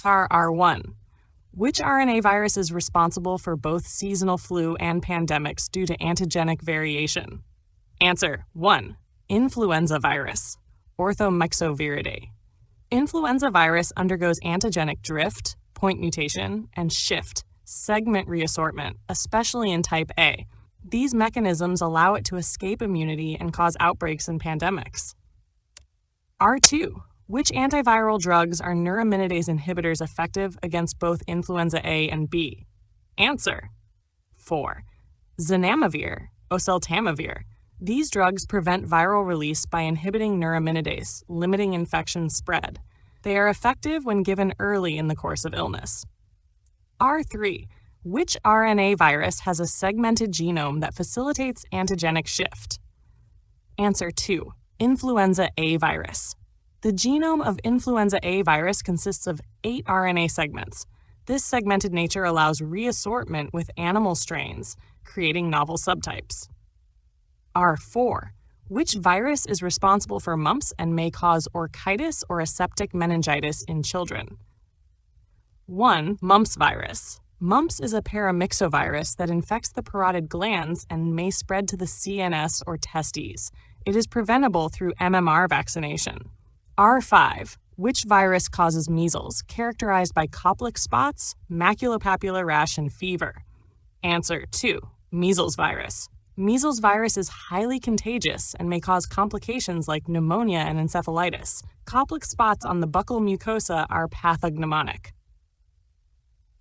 R1. Which RNA virus is responsible for both seasonal flu and pandemics due to antigenic variation? Answer 1. Influenza virus, Orthomyxoviridae. Influenza virus undergoes antigenic drift, point mutation, and shift, segment reassortment, especially in type A. These mechanisms allow it to escape immunity and cause outbreaks in pandemics. R2. Which antiviral drugs are neuraminidase inhibitors effective against both influenza A and B? Answer 4. Zanamivir, oseltamivir. These drugs prevent viral release by inhibiting neuraminidase, limiting infection spread. They are effective when given early in the course of illness. R3. Which RNA virus has a segmented genome that facilitates antigenic shift? Answer 2. Influenza A virus. The genome of influenza A virus consists of 8 RNA segments. This segmented nature allows reassortment with animal strains, creating novel subtypes. R4. Which virus is responsible for mumps and may cause orchitis or aseptic meningitis in children? 1. Mumps virus. Mumps is a paramyxovirus that infects the parotid glands and may spread to the CNS or testes. It is preventable through MMR vaccination. R5. Which virus causes measles, characterized by Koplik spots, maculopapular rash, and fever? Answer 2. Measles virus. Measles virus is highly contagious and may cause complications like pneumonia and encephalitis. Koplik spots on the buccal mucosa are pathognomonic.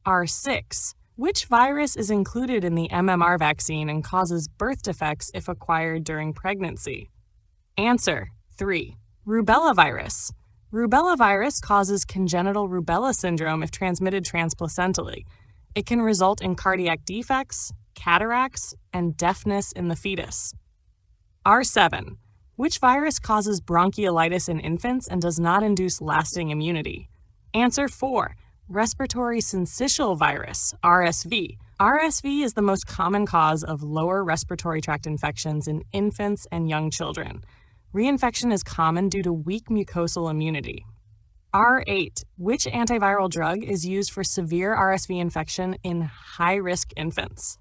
R6. Which virus is included in the MMR vaccine and causes birth defects if acquired during pregnancy? Answer 3. Rubella virus. Rubella virus causes congenital rubella syndrome if transmitted transplacentally. It can result in cardiac defects, cataracts, and deafness in the fetus. R7. Which virus causes bronchiolitis in infants and does not induce lasting immunity? Answer 4. Respiratory syncytial virus, RSV. RSV is the most common cause of lower respiratory tract infections in infants and young children. Reinfection is common due to weak mucosal immunity. R8. Which antiviral drug is used for severe RSV infection in high-risk infants?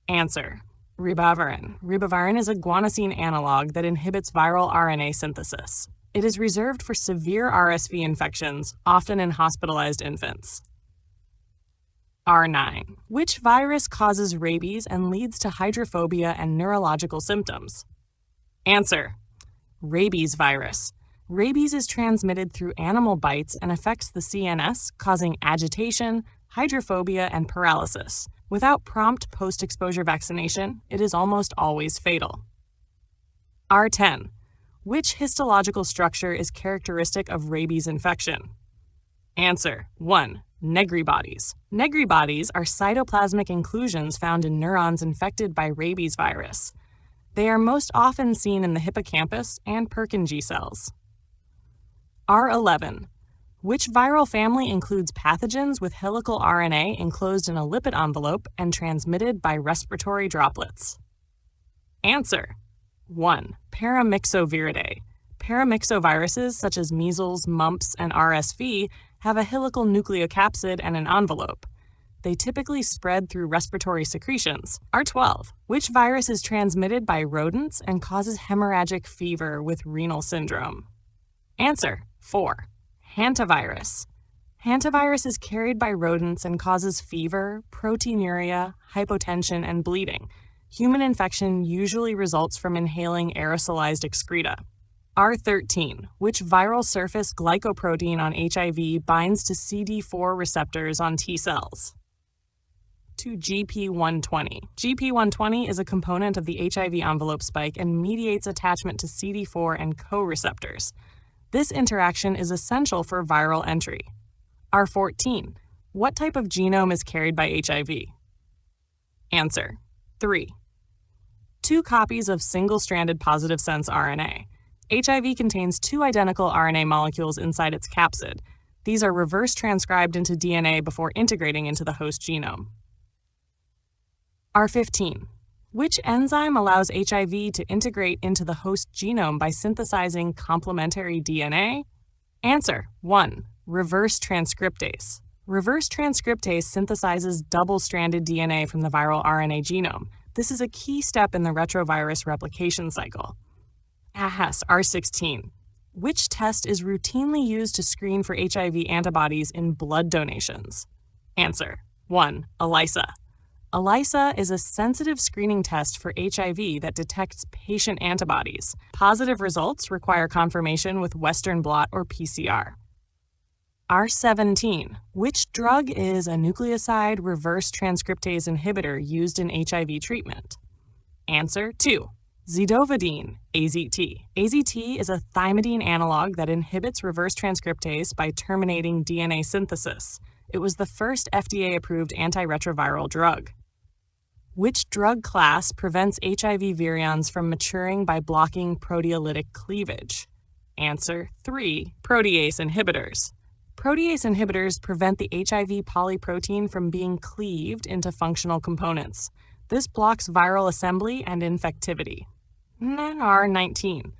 Answer: ribavirin. Ribavirin is a guanosine analog that inhibits viral RNA synthesis. It is reserved for severe RSV infections, often in hospitalized infants. R9. Which virus causes rabies and leads to hydrophobia and neurological symptoms? Answer: rabies virus. Rabies is transmitted through animal bites and affects the CNS, causing agitation, hydrophobia, and paralysis. Without prompt post-exposure vaccination, it is almost always fatal. R10. Which histological structure is characteristic of rabies infection? Answer: 1. Negri bodies. Negri bodies are cytoplasmic inclusions found in neurons infected by rabies virus. They are most often seen in the hippocampus and Purkinje cells. R11. Which viral family includes pathogens with helical RNA enclosed in a lipid envelope and transmitted by respiratory droplets? Answer: 1. Paramyxoviridae. Paramyxoviruses such as measles, mumps, and RSV have a helical nucleocapsid and an envelope. They typically spread through respiratory secretions. R12. Which virus is transmitted by rodents and causes hemorrhagic fever with renal syndrome? Answer: 4. Hantavirus. Hantavirus is carried by rodents and causes fever, proteinuria, hypotension, and bleeding. Human infection usually results from inhaling aerosolized excreta. R13. Which viral surface glycoprotein on HIV binds to CD4 receptors on T cells? To GP120. GP120 is a component of the HIV envelope spike and mediates attachment to CD4 and co-receptors. This interaction is essential for viral entry. R14. What type of genome is carried by HIV? Answer: 3. 2 copies of single-stranded positive sense RNA. HIV contains 2 identical RNA molecules inside its capsid. These are reverse transcribed into DNA before integrating into the host genome. R15. Which enzyme allows HIV to integrate into the host genome by synthesizing complementary DNA? Answer: 1. Reverse transcriptase. Reverse transcriptase synthesizes double-stranded DNA from the viral RNA genome. This is a key step in the retrovirus replication cycle. R16. Which test is routinely used to screen for HIV antibodies in blood donations? Answer: 1. ELISA. ELISA is a sensitive screening test for HIV that detects patient antibodies. Positive results require confirmation with Western blot or PCR. R17. Which drug is a nucleoside reverse transcriptase inhibitor used in HIV treatment? Answer: 2. Zidovudine, AZT. AZT is a thymidine analog that inhibits reverse transcriptase by terminating DNA synthesis. It was the first FDA-approved antiretroviral drug. Which drug class prevents HIV virions from maturing by blocking proteolytic cleavage? Answer: 3. Protease inhibitors. Protease inhibitors prevent the HIV polyprotein from being cleaved into functional components. This blocks viral assembly and infectivity. R19.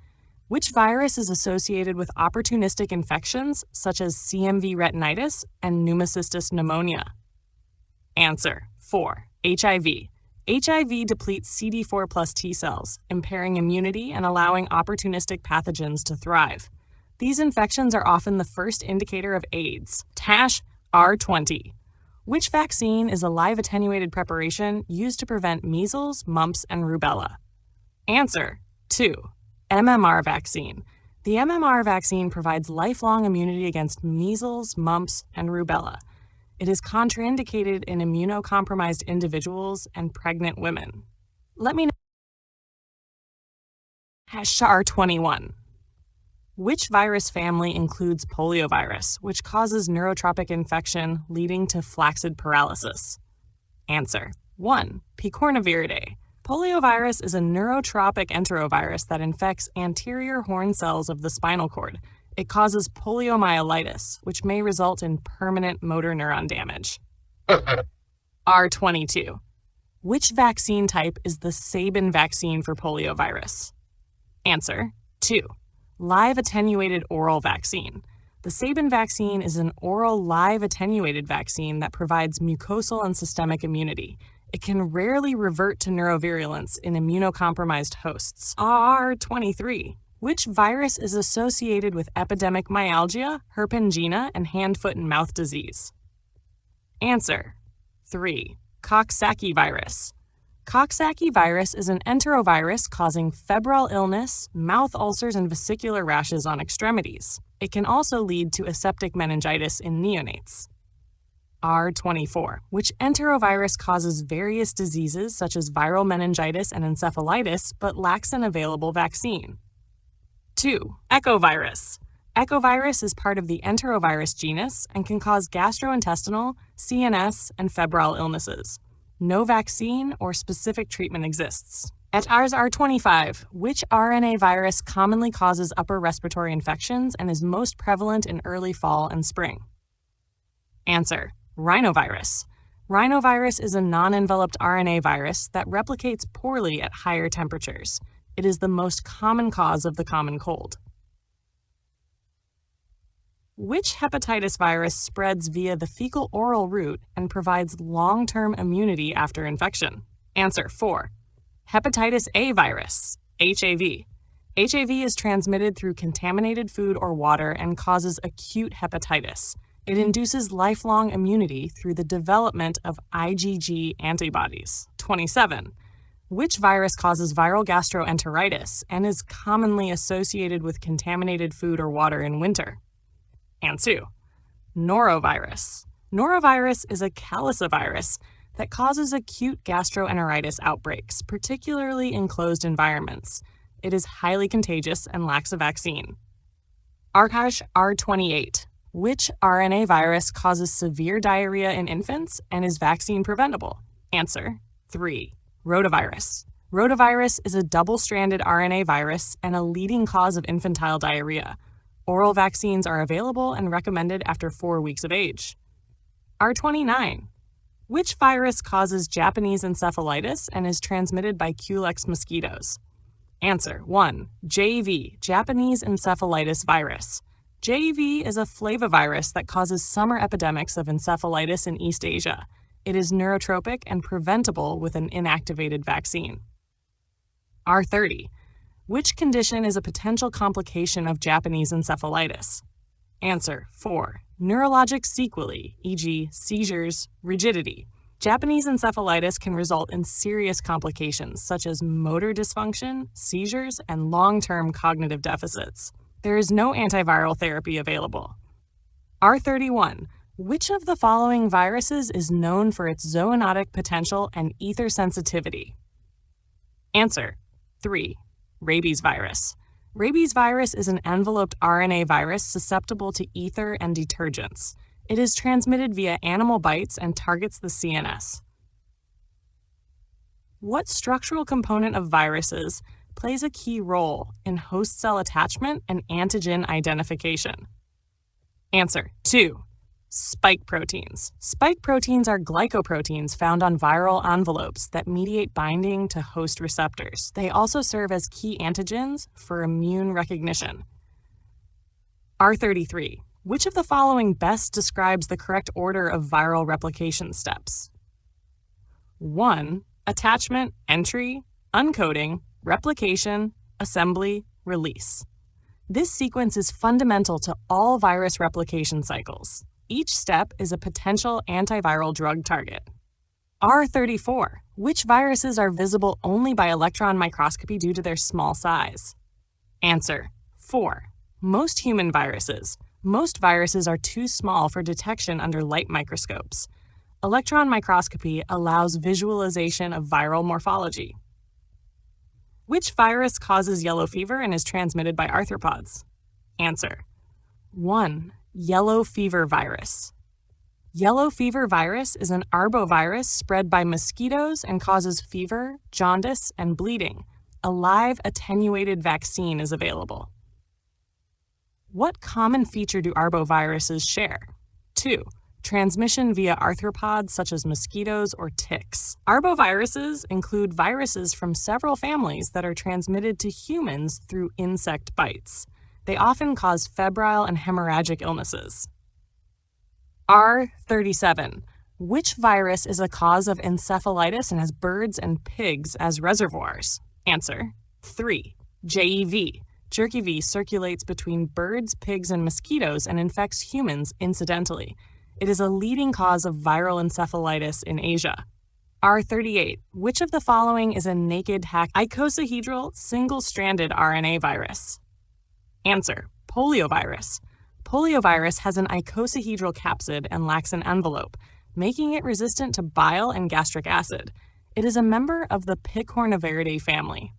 Which virus is associated with opportunistic infections such as CMV retinitis and pneumocystis pneumonia? Answer: 4. HIV. HIV depletes CD4 plus T cells, impairing immunity and allowing opportunistic pathogens to thrive. These infections are often the first indicator of AIDS. R20. Which vaccine is a live attenuated preparation used to prevent measles, mumps, and rubella? Answer: 2. MMR vaccine. The MMR vaccine provides lifelong immunity against measles, mumps, and rubella. It is contraindicated in immunocompromised individuals and pregnant women. Let me know. R21. Which virus family includes poliovirus, which causes neurotropic infection leading to flaccid paralysis? Answer: 1. Picornaviridae. Poliovirus is a neurotropic enterovirus that infects anterior horn cells of the spinal cord. It causes poliomyelitis, which may result in permanent motor neuron damage. R22. Which vaccine type is the Sabin vaccine for poliovirus? Answer: 2. Live attenuated oral vaccine. The Sabin vaccine is an oral live attenuated vaccine that provides mucosal and systemic immunity. It can rarely revert to neurovirulence in immunocompromised hosts. R23. Which virus is associated with epidemic myalgia, herpingina, and hand, foot, and mouth disease? Answer: 3. Cosxackie virus. Cosxackie virus is an enterovirus causing febrile illness, mouth ulcers, and vesicular rashes on extremities. It can also lead to aseptic meningitis in neonates. R24. Which enterovirus causes various diseases such as viral meningitis and encephalitis but lacks an available vaccine? 2. Echovirus. Echovirus is part of the enterovirus genus and can cause gastrointestinal, CNS, and febrile illnesses. No vaccine or specific treatment exists. At R25, which RNA virus commonly causes upper respiratory infections and is most prevalent in early fall and spring? Answer: rhinovirus. Rhinovirus is a non-enveloped RNA virus that replicates poorly at higher temperatures. It is the most common cause of the common cold. Which hepatitis virus spreads via the fecal-oral route and provides long-term immunity after infection? Answer: 4. Hepatitis A virus, HAV. HAV is transmitted through contaminated food or water and causes acute hepatitis. It induces lifelong immunity through the development of IgG antibodies. 27. Which virus causes viral gastroenteritis and is commonly associated with contaminated food or water in winter? Answer: norovirus. Norovirus is a calicivirus that causes acute gastroenteritis outbreaks, particularly in closed environments. It is highly contagious and lacks a vaccine. R28. Which RNA virus causes severe diarrhea in infants and is vaccine preventable? Answer: 3. Rotavirus. Rotavirus is a double-stranded RNA virus and a leading cause of infantile diarrhea. Oral vaccines are available and recommended after 4 weeks of age. R29. Which virus causes Japanese encephalitis and is transmitted by Culex mosquitoes? Answer: 1. JEV, Japanese encephalitis virus. JEV is a flavivirus that causes summer epidemics of encephalitis in East Asia. It is neurotropic and preventable with an inactivated vaccine. R30. Which condition is a potential complication of Japanese encephalitis? Answer 4. Neurologic sequelae, e.g., seizures, rigidity. Japanese encephalitis can result in serious complications such as motor dysfunction, seizures, and long-term cognitive deficits. There is no antiviral therapy available. R31. Which of the following viruses is known for its zoonotic potential and ether sensitivity? Answer 3. Rabies virus. Rabies virus is an enveloped RNA virus susceptible to ether and detergents. It is transmitted via animal bites and targets the CNS. What structural component of viruses plays a key role in host cell attachment and antigen identification? Answer 2. Spike proteins. Spike proteins are glycoproteins found on viral envelopes that mediate binding to host receptors. They also serve as key antigens for immune recognition. R33. Which of the following best describes the correct order of viral replication steps? 1. Attachment, entry, uncoding, replication, assembly, release. This sequence is fundamental to all virus replication cycles. Each step is a potential antiviral drug target. R34. Which viruses are visible only by electron microscopy due to their small size? Answer 4. Most human viruses. Most viruses are too small for detection under light microscopes. Electron microscopy allows visualization of viral morphology. Which virus causes yellow fever and is transmitted by arthropods? Answer 1. Yellow fever virus. Yellow fever virus is an arbovirus spread by mosquitoes and causes fever, jaundice, and bleeding. A live attenuated vaccine is available. What common feature do arboviruses share? 2. Transmission via arthropods such as mosquitoes or ticks. Arboviruses include viruses from several families that are transmitted to humans through insect bites. They often cause febrile and hemorrhagic illnesses. R37. Which virus is a cause of encephalitis and has birds and pigs as reservoirs? Answer 3. JEV. Jerky circulates between birds, pigs, and mosquitoes and infects humans incidentally. It is a leading cause of viral encephalitis in Asia. R38. Which of the following is a naked icosahedral single-stranded RNA virus? Answer: poliovirus. Poliovirus has an icosahedral capsid and lacks an envelope, making it resistant to bile and gastric acid. It is a member of the Picornaviridae family.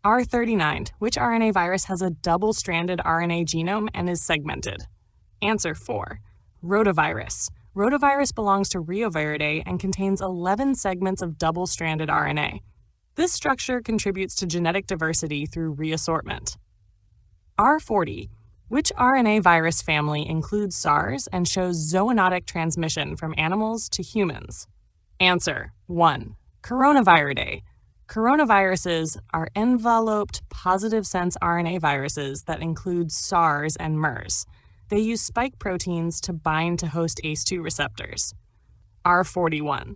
R39. Which RNA virus has a double-stranded RNA genome and is segmented? Answer 4. Rotavirus. Rotavirus belongs to Rheoviridae and contains 11 segments of double-stranded RNA. This structure contributes to genetic diversity through reassortment. R40. Which RNA virus family includes SARS and shows zoonotic transmission from animals to humans? Answer 1. Coronaviridae. Coronaviruses are enveloped positive sense RNA viruses that include SARS and MERS. They use spike proteins to bind to host ACE2 receptors. R41.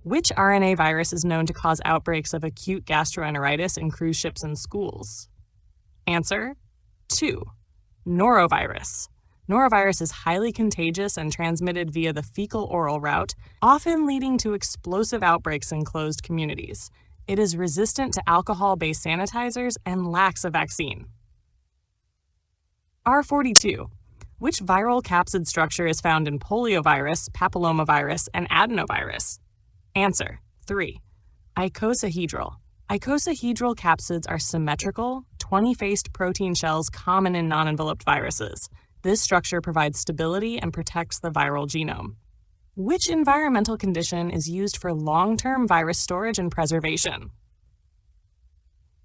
Which RNA virus is known to cause outbreaks of acute gastroenteritis in cruise ships and schools? Answer 2. Norovirus. Norovirus is highly contagious and transmitted via the fecal-oral route, often leading to explosive outbreaks in closed communities. It is resistant to alcohol-based sanitizers and lacks a vaccine. R42. Which viral capsid structure is found in poliovirus, papillomavirus, and adenovirus? Answer 3. Icosahedral. Icosahedral capsids are symmetrical, 20-faced protein shells common in non-enveloped viruses. This structure provides stability and protects the viral genome. Which environmental condition is used for long-term virus storage and preservation?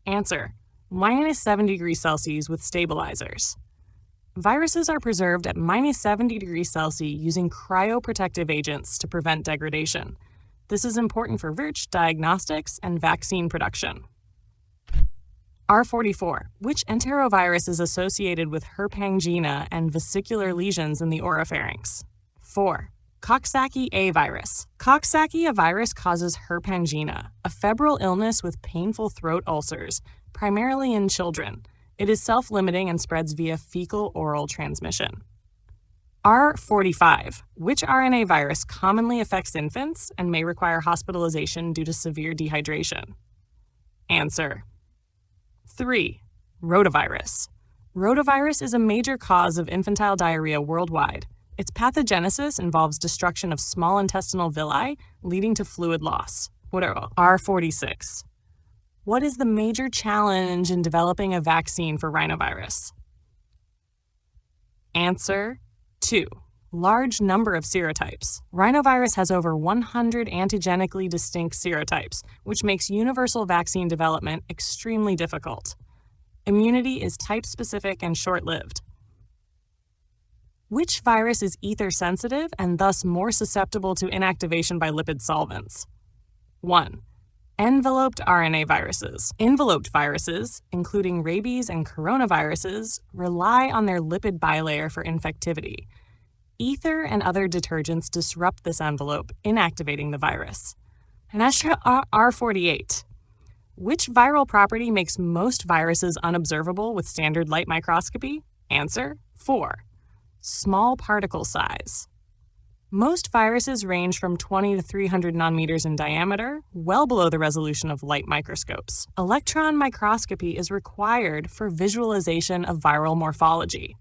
Answer: -7°C with stabilizers. Viruses are preserved at -70°C using cryoprotective agents to prevent degradation. This is important for research, diagnostics, and vaccine production. R44. Which enterovirus is associated with herpangina and vesicular lesions in the oropharynx? 4. Cosxackie A virus. Cosxackie, a virus, causes herpangina, a febrile illness with painful throat ulcers, primarily in children. It is self-limiting and spreads via fecal-oral transmission. R45. Which RNA virus commonly affects infants and may require hospitalization due to severe dehydration? Answer: 3. Rotavirus. Rotavirus is a major cause of infantile diarrhea worldwide. Its pathogenesis involves destruction of small intestinal villi, leading to fluid loss. R46. What is the major challenge in developing a vaccine for rhinovirus? Answer: 2. Large number of serotypes. Rhinovirus has over 100 antigenically distinct serotypes, which makes universal vaccine development extremely difficult. Immunity is type-specific and short-lived. Which virus is ether-sensitive and thus more susceptible to inactivation by lipid solvents? 1. Enveloped RNA viruses. Enveloped viruses, including rabies and coronaviruses, rely on their lipid bilayer for infectivity. Ether and other detergents disrupt this envelope, inactivating the virus. And R48. Which viral property makes most viruses unobservable with standard light microscopy? Answer: 4. Small particle size. Most viruses range from 20 to 300 nanometers in diameter, well below the resolution of light microscopes. Electron microscopy is required for visualization of viral morphology.